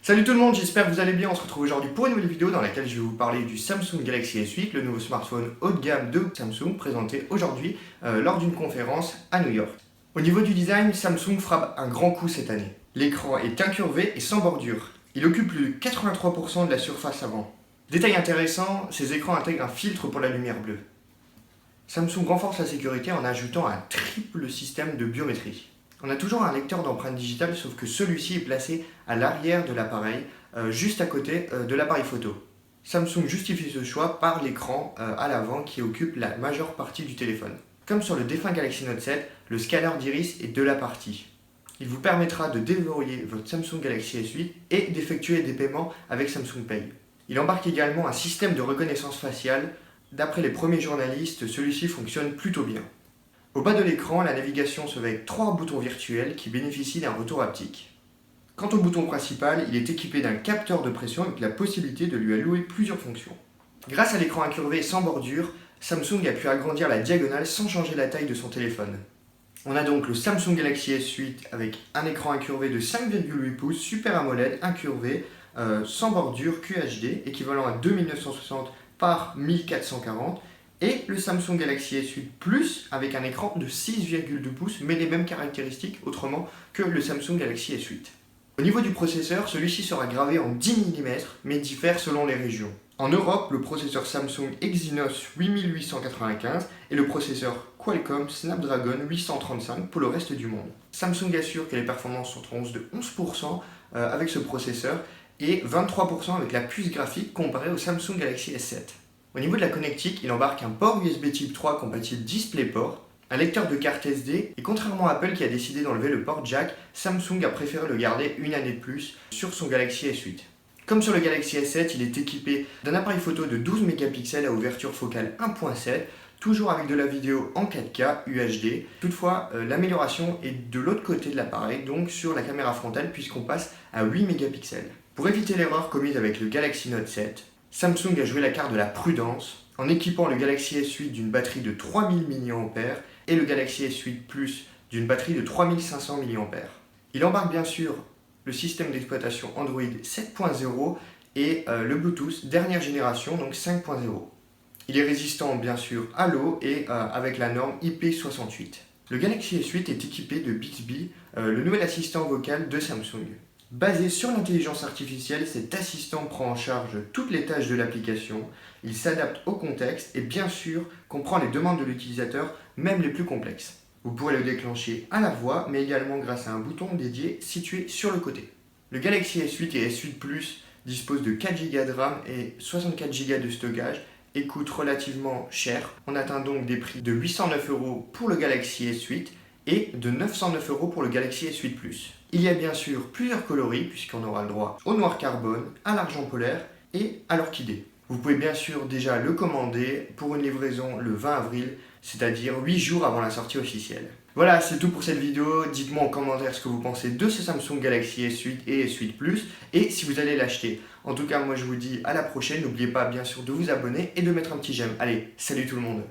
Salut tout le monde, j'espère que vous allez bien. On se retrouve aujourd'hui pour une nouvelle vidéo dans laquelle je vais vous parler du Samsung Galaxy S8, le nouveau smartphone haut de gamme de Samsung présenté aujourd'hui lors d'une conférence à New York. Au niveau du design, Samsung frappe un grand coup cette année. L'écran est incurvé et sans bordure. Il occupe plus de 83% de la surface avant. Détail intéressant, ces écrans intègrent un filtre pour la lumière bleue. Samsung renforce la sécurité en ajoutant un triple système de biométrie. On a toujours un lecteur d'empreintes digitales, sauf que celui-ci est placé à l'arrière de l'appareil, juste à côté de l'appareil photo. Samsung justifie ce choix par l'écran à l'avant qui occupe la majeure partie du téléphone. Comme sur le défunt Galaxy Note 7, le scanner d'iris est de la partie. Il vous permettra de déverrouiller votre Samsung Galaxy S8 et d'effectuer des paiements avec Samsung Pay. Il embarque également un système de reconnaissance faciale. D'après les premiers journalistes, celui-ci fonctionne plutôt bien. Au bas de l'écran, la navigation se fait avec 3 boutons virtuels qui bénéficient d'un retour haptique. Quant au bouton principal, il est équipé d'un capteur de pression avec la possibilité de lui allouer plusieurs fonctions. Grâce à l'écran incurvé sans bordure, Samsung a pu agrandir la diagonale sans changer la taille de son téléphone. On a donc le Samsung Galaxy S8 avec un écran incurvé de 5,8 pouces Super AMOLED incurvé sans bordure QHD équivalent à 2960 par 1440 et le Samsung Galaxy S8 Plus avec un écran de 6,2 pouces mais les mêmes caractéristiques autrement que le Samsung Galaxy S8. Au niveau du processeur, celui-ci sera gravé en 10 mm mais diffère selon les régions. En Europe, le processeur Samsung Exynos 8895 et le processeur Qualcomm Snapdragon 835 pour le reste du monde. Samsung assure que les performances sont en hausse de 11% avec ce processeur et 23% avec la puce graphique comparée au Samsung Galaxy S7. Au niveau de la connectique, il embarque un port USB Type 3 compatible DisplayPort, un lecteur de carte SD, et contrairement à Apple qui a décidé d'enlever le port jack, Samsung a préféré le garder une année de plus sur son Galaxy S8. Comme sur le Galaxy S7, il est équipé d'un appareil photo de 12 mégapixels à ouverture focale 1.7, toujours avec de la vidéo en 4K UHD. Toutefois, l'amélioration est de l'autre côté de l'appareil, donc sur la caméra frontale puisqu'on passe à 8 mégapixels. Pour éviter l'erreur commise avec le Galaxy Note 7, Samsung a joué la carte de la prudence en équipant le Galaxy S8 d'une batterie de 3000 mAh et le Galaxy S8 Plus d'une batterie de 3500 mAh. Il embarque bien sûr le système d'exploitation Android 7.0 et le Bluetooth dernière génération, donc 5.0. Il est résistant bien sûr à l'eau et avec la norme IP68. Le Galaxy S8 est équipé de Bixby, le nouvel assistant vocal de Samsung. Basé sur l'intelligence artificielle, cet assistant prend en charge toutes les tâches de l'application, il s'adapte au contexte et bien sûr comprend les demandes de l'utilisateur, même les plus complexes. Vous pourrez le déclencher à la voix, mais également grâce à un bouton dédié situé sur le côté. Le Galaxy S8 et S8 Plus disposent de 4 Go de RAM et 64 Go de stockage et coûtent relativement cher. On atteint donc des prix de 809 € pour le Galaxy S8 et de 909 € pour le Galaxy S8 Plus. Il y a bien sûr plusieurs coloris puisqu'on aura le droit au noir carbone, à l'argent polaire et à l'orchidée. Vous pouvez bien sûr déjà le commander pour une livraison le 20 avril, c'est-à-dire 8 jours avant la sortie officielle. Voilà, c'est tout pour cette vidéo. Dites-moi en commentaire ce que vous pensez de ce Samsung Galaxy S8 et S8 Plus et si vous allez l'acheter. En tout cas, moi je vous dis à la prochaine. N'oubliez pas bien sûr de vous abonner et de mettre un petit j'aime. Allez, salut tout le monde!